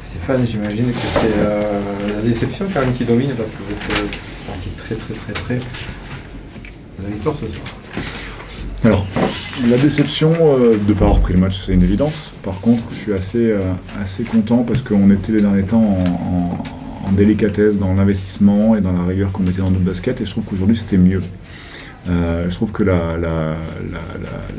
Stéphane, j'imagine que c'est la déception quand même qui domine parce que vous êtes parti très près de la victoire ce soir. Alors, la déception de ne pas avoir pris le match, c'est une évidence. Par contre, je suis assez content parce qu'on était les derniers temps en délicatesse dans l'investissement et dans la rigueur qu'on mettait dans notre basket, et je trouve qu'aujourd'hui c'était mieux. Je trouve que la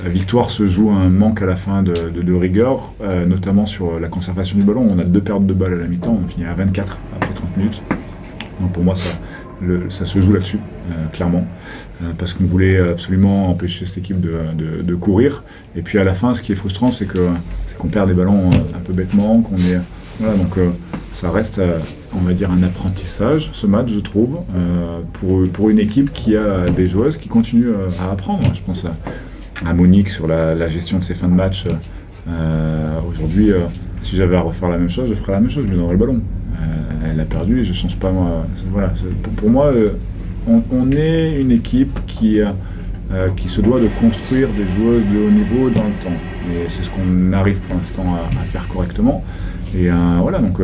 victoire se joue à un manque à la fin de rigueur, notamment sur la conservation du ballon. On a 2 pertes de balles à la mi-temps, on finit à 24 après 30 minutes. Donc pour moi, ça se joue là-dessus, clairement, parce qu'on voulait absolument empêcher cette équipe de courir. Et puis à la fin, ce qui est frustrant, c'est qu'on perd des ballons un peu bêtement, qu'on est... Voilà, donc ça reste, on va dire, un apprentissage, ce match, je trouve, pour une équipe qui a des joueuses qui continuent à apprendre. Je pense à Monique sur la gestion de ses fins de match. Aujourd'hui, si j'avais à refaire la même chose, je ferais la même chose, je lui donnerais le ballon. Elle a perdu et je ne change pas. Voilà, pour moi, on est une équipe qui se doit de construire des joueuses de haut niveau dans le temps. Et c'est ce qu'on arrive pour l'instant à faire correctement. Et voilà, donc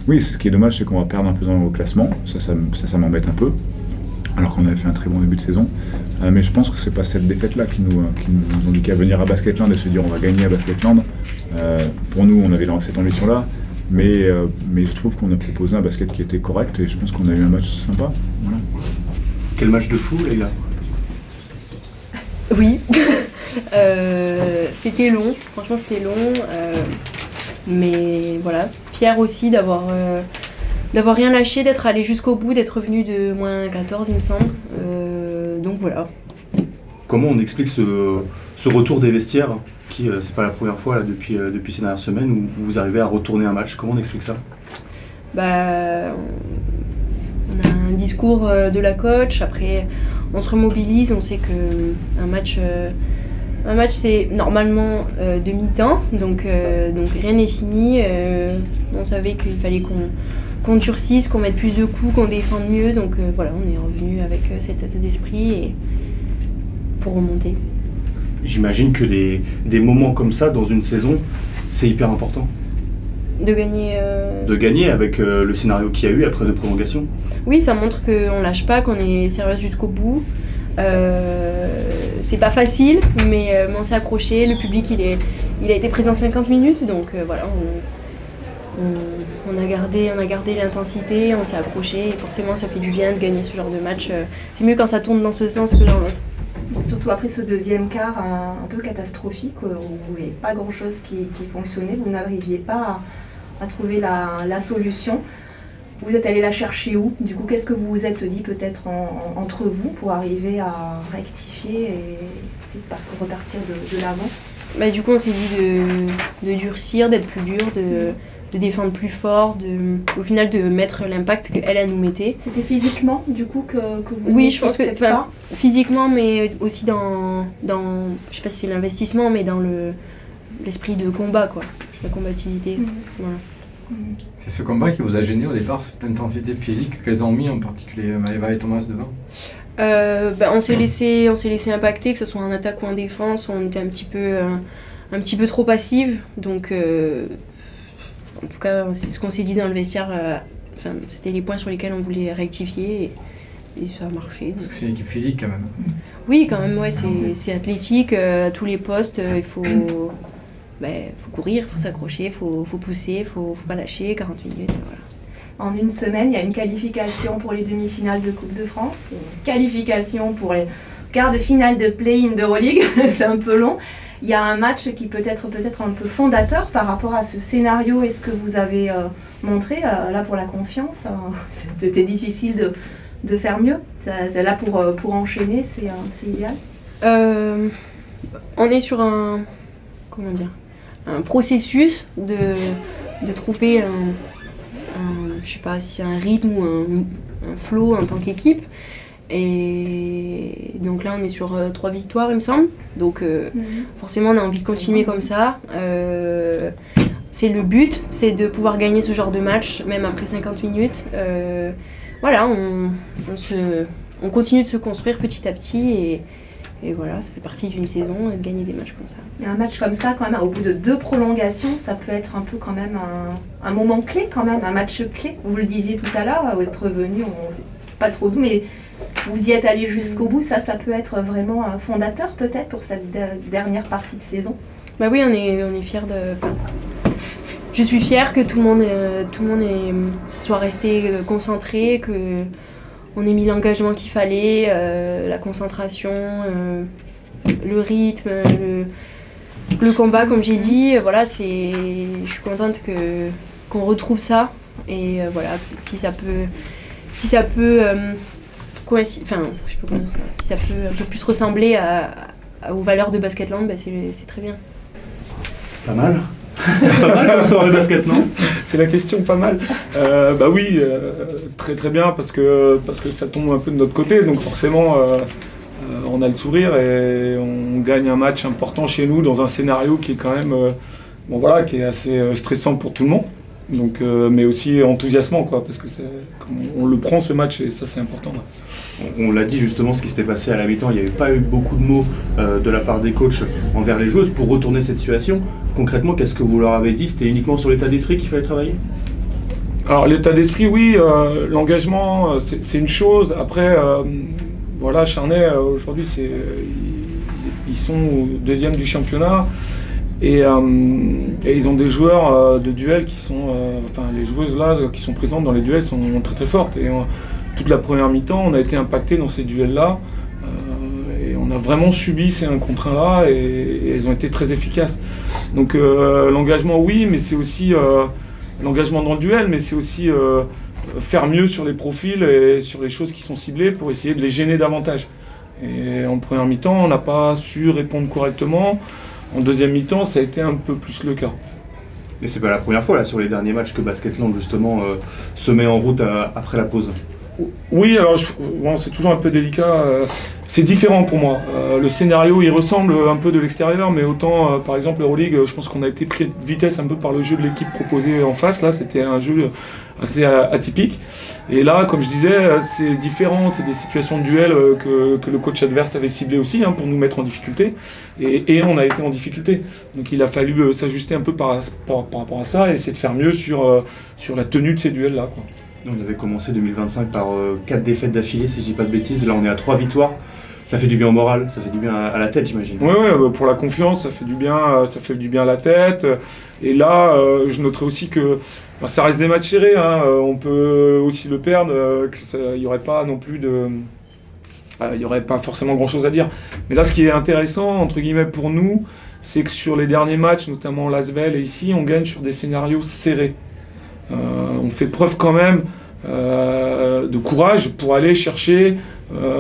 oui, ce qui est dommage, c'est qu'on va perdre un peu dans le classement. Ça m'embête un peu, alors qu'on avait fait un très bon début de saison. Mais je pense que c'est pas cette défaite-là qui nous ont dit qu'à venir à Basketland et se dire on va gagner à Basketland. Pour nous, on avait cette ambition-là. Mais je trouve qu'on a proposé un basket qui était correct et je pense qu'on a eu un match sympa. Voilà. Quel match de fou, Leïla? Oui, c'était long, franchement c'était long, mais voilà, fière aussi d'avoir rien lâché, d'être allé jusqu'au bout, d'être revenu de moins 14 il me semble, donc voilà. Comment on explique ce retour des vestiaires qui, c'est pas la première fois là, depuis ces dernières semaines où vous arrivez à retourner un match? Comment on explique ça? Bah, on a un discours de la coach, après on se remobilise, on sait qu'un match c'est normalement de mi-temps, donc rien n'est fini. On savait qu'il fallait qu'on durcisse, qu'on mette plus de coups, qu'on défende mieux, donc voilà, on est revenu avec cet état d'esprit et pour remonter. J'imagine que des moments comme ça dans une saison, c'est hyper important. De gagner De gagner avec le scénario qu'il y a eu après de prolongation. Oui, ça montre qu'on lâche pas, qu'on est sérieuse jusqu'au bout. C'est pas facile, mais on s'est accroché. Le public, il a été présent 50 minutes, donc voilà, on a gardé l'intensité, on s'est accroché. Et forcément, ça fait du bien de gagner ce genre de match. C'est mieux quand ça tourne dans ce sens que dans l'autre. Surtout après ce deuxième quart un peu catastrophique, où il n'y avait pas grand-chose qui fonctionnait, vous n'arriviez pas à trouver la solution. Vous êtes allé la chercher où? Du coup, qu'est-ce que vous vous êtes dit peut-être entre vous pour arriver à rectifier et repartir de l'avant? Bah, du coup, on s'est dit de durcir, d'être plus dur, de défendre plus fort, au final de mettre l'impact qu'elle nous mettait. C'était physiquement du coup que vous... Oui, je pense que physiquement, mais aussi dans je sais pas si c'est l'investissement, mais dans l'esprit de combat, quoi, la combativité. Voilà. C'est ce combat qui vous a gêné au départ, cette intensité physique qu'elles ont mis, en particulier Maëva et Thomas devant? On s'est laissé impacter, que ce soit en attaque ou en défense. On était un petit peu trop passive, donc en tout cas c'est ce qu'on s'est dit dans le vestiaire. C'était les points sur lesquels on voulait rectifier et ça a marché. Parce que c'est une équipe physique quand même. Oui, quand même, ouais, c'est athlétique, à tous les postes, il faut courir, il faut s'accrocher, il faut pousser, il faut pas lâcher, 40 minutes, voilà. En une semaine, il y a une qualification pour les demi-finales de Coupe de France, une qualification pour les quarts de finale de play-in d'Euroleague, c'est un peu long. Il y a un match qui peut être un peu fondateur par rapport à ce scénario et ce que vous avez montré, là pour la confiance. C'était difficile de faire mieux, là pour enchaîner, c'est idéal. On est sur un processus de trouver je sais pas si c'est un rythme ou un flow en tant qu'équipe. Et donc là on est sur 3 victoires il me semble, donc forcément on a envie de continuer comme ça. C'est le but, c'est de pouvoir gagner ce genre de match même après 50 minutes. Voilà, on continue de se construire petit à petit Et voilà, ça fait partie d'une saison de gagner des matchs comme ça. Mais un match comme ça, quand même, au bout de 2 prolongations, ça peut être un peu quand même un moment clé, quand même, un match clé. Vous le disiez tout à l'heure, vous êtes revenu, on ne sait pas trop d'où, mais vous y êtes allé jusqu'au bout. Ça peut être vraiment fondateur peut-être pour cette dernière partie de saison. Bah oui, on est fiers de... Enfin, je suis fière que tout le monde soit resté concentré, que on ait mis l'engagement qu'il fallait, la concentration, le rythme, le combat, comme j'ai dit. Voilà, je suis contente qu'on retrouve ça. Et voilà, si ça peut coïncider, enfin, je peux comment ça, si ça peut un peu plus ressembler aux valeurs de Basketland, bah c'est très bien. Pas mal. Pas mal comme soirée de basket, non? C'est la question, pas mal. Bah oui, très très bien parce que ça tombe un peu de notre côté, donc forcément on a le sourire et on gagne un match important chez nous dans un scénario qui est quand même bon voilà, qui est assez stressant pour tout le monde. Donc, mais aussi enthousiasmant quoi, parce que on le prend ce match et ça c'est important. Là. On l'a dit justement, ce qui s'était passé à la mi-temps, il n'y avait pas eu beaucoup de mots de la part des coachs envers les joueuses pour retourner cette situation. Concrètement, qu'est-ce que vous leur avez dit? C'était uniquement sur l'état d'esprit qu'il fallait travailler? Alors l'état d'esprit, oui, l'engagement c'est une chose. Après, voilà, Charnay aujourd'hui ils sont au 2e du championnat. Et ils ont des joueurs de duel qui sont, enfin les joueuses là qui sont présentes dans les duels sont très très fortes. Et toute la première mi-temps, on a été impacté dans ces duels là. Et on a vraiment subi ces 1 contre 1 là et elles ont été très efficaces. Donc l'engagement oui, mais c'est aussi l'engagement dans le duel, mais c'est aussi faire mieux sur les profils et sur les choses qui sont ciblées pour essayer de les gêner davantage. Et en première mi-temps, on n'a pas su répondre correctement. En deuxième mi-temps, ça a été un peu plus le cas. Mais c'est pas la première fois là sur les derniers matchs que Basketland justement se met en route après la pause. Oui, alors bon, c'est toujours un peu délicat. C'est différent pour moi. Le scénario, il ressemble un peu de l'extérieur, mais autant, par exemple, l'Euroleague, je pense qu'on a été pris de vitesse un peu par le jeu de l'équipe proposé en face. Là, c'était un jeu assez atypique. Et là, comme je disais, c'est différent. C'est des situations de duel que le coach adverse avait ciblé aussi pour nous mettre en difficulté. Et on a été en difficulté. Donc il a fallu s'ajuster un peu par rapport à ça et essayer de faire mieux sur la tenue de ces duels-là. On avait commencé 2025 par 4 défaites d'affilée, si je dis pas de bêtises. Là, on est à 3 victoires. Ça fait du bien au moral, ça fait du bien à la tête, j'imagine. Oui, pour la confiance, ça fait du bien à la tête. Et là, je noterai aussi que ça reste des matchs serrés. On peut aussi le perdre. Il n'y aurait pas non plus il n'y aurait pas forcément grand-chose à dire. Mais là, ce qui est intéressant, entre guillemets, pour nous, c'est que sur les derniers matchs, notamment Lasvel et ici, on gagne sur des scénarios serrés. On fait preuve quand même de courage pour aller chercher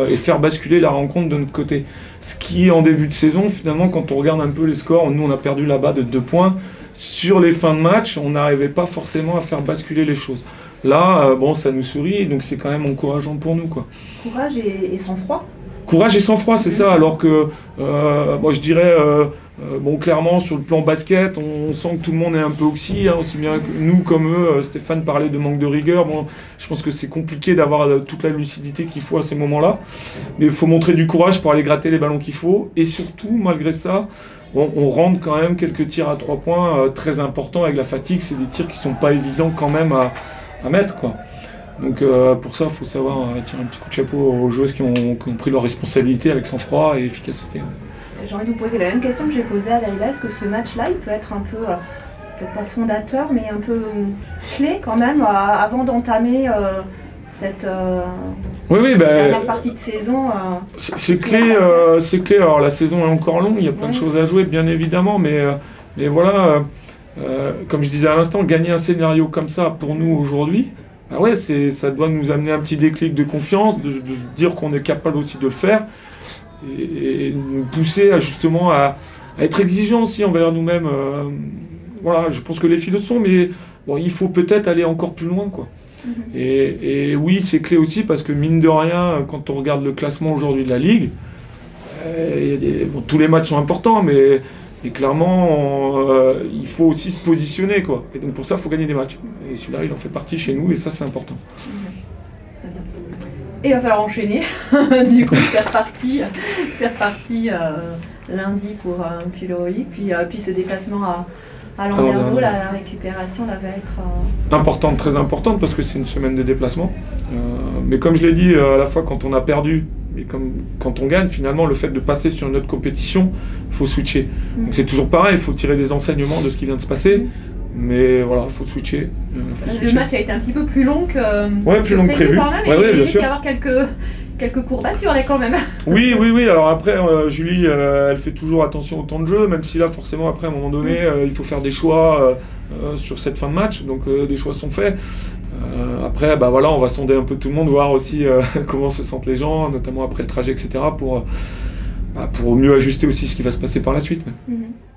et faire basculer la rencontre de notre côté. Ce qui, en début de saison, finalement, quand on regarde un peu les scores, nous on a perdu là-bas de 2 points. Sur les fins de match, on n'arrivait pas forcément à faire basculer les choses. Là, bon, ça nous sourit, donc c'est quand même encourageant pour nous, quoi. Courage et sang-froid. Courage et sang-froid, c'est ça. Alors que, moi je dirais, bon, clairement, sur le plan basket, on sent que tout le monde est un peu oxy, aussi bien que nous comme eux. Stéphane parlait de manque de rigueur. Bon, je pense que c'est compliqué d'avoir toute la lucidité qu'il faut à ces moments-là. Mais il faut montrer du courage pour aller gratter les ballons qu'il faut. Et surtout, malgré ça, on rentre quand même quelques tirs à 3 points très importants avec la fatigue. C'est des tirs qui sont pas évidents quand même à mettre, quoi. Donc pour ça, il faut savoir tirer un petit coup de chapeau aux joueuses qui ont pris leurs responsabilités avec sang-froid et efficacité. J'ai envie de vous poser la même question que j'ai posée à Laïla. Est-ce que ce match-là, il peut être un peu, peut-être pas fondateur, mais un peu clé quand même, avant d'entamer cette dernière partie de saison? C'est clé, c'est clé. Alors la saison est encore longue, il y a plein de choses à jouer, bien évidemment, mais voilà, comme je disais à l'instant, gagner un scénario comme ça pour nous aujourd'hui, ah ouais, ça doit nous amener un petit déclic de confiance, de se dire qu'on est capable aussi de le faire et nous pousser justement à être exigeants aussi envers nous-mêmes. Voilà, je pense que les filles le sont, mais bon, il faut peut-être aller encore plus loin, quoi. Et oui, c'est clé aussi parce que mine de rien, quand on regarde le classement aujourd'hui de la Ligue, tous les matchs sont importants, mais clairement, il faut aussi se positionner, quoi. Et donc pour ça, il faut gagner des matchs. Et celui-là, il en fait partie chez nous, et ça, c'est important. Et il va falloir enchaîner. Du coup, c'est reparti lundi pour puis l'Euroleague, puis ce déplacement à Landerneau, la récupération là, va être importante, très importante, parce que c'est une semaine de déplacement. Mais comme je l'ai dit, à la fois quand on a perdu et comme quand on gagne, finalement, le fait de passer sur une autre compétition, il faut switcher. Donc c'est toujours pareil, il faut tirer des enseignements de ce qui vient de se passer. Mais voilà, il faut switcher. Le match a été un petit peu plus long que, plus long que prévu. Quand même, Ouais, il bien risque d'y avoir quelques courbatures là quand même. Oui. Alors après, Julie, elle fait toujours attention au temps de jeu, même si là, forcément, après, à un moment donné, il faut faire des choix sur cette fin de match. Donc des choix sont faits. Après, voilà, on va sonder un peu tout le monde, voir aussi comment se sentent les gens, notamment après le trajet, etc., pour mieux ajuster aussi ce qui va se passer par la suite. Mm-hmm.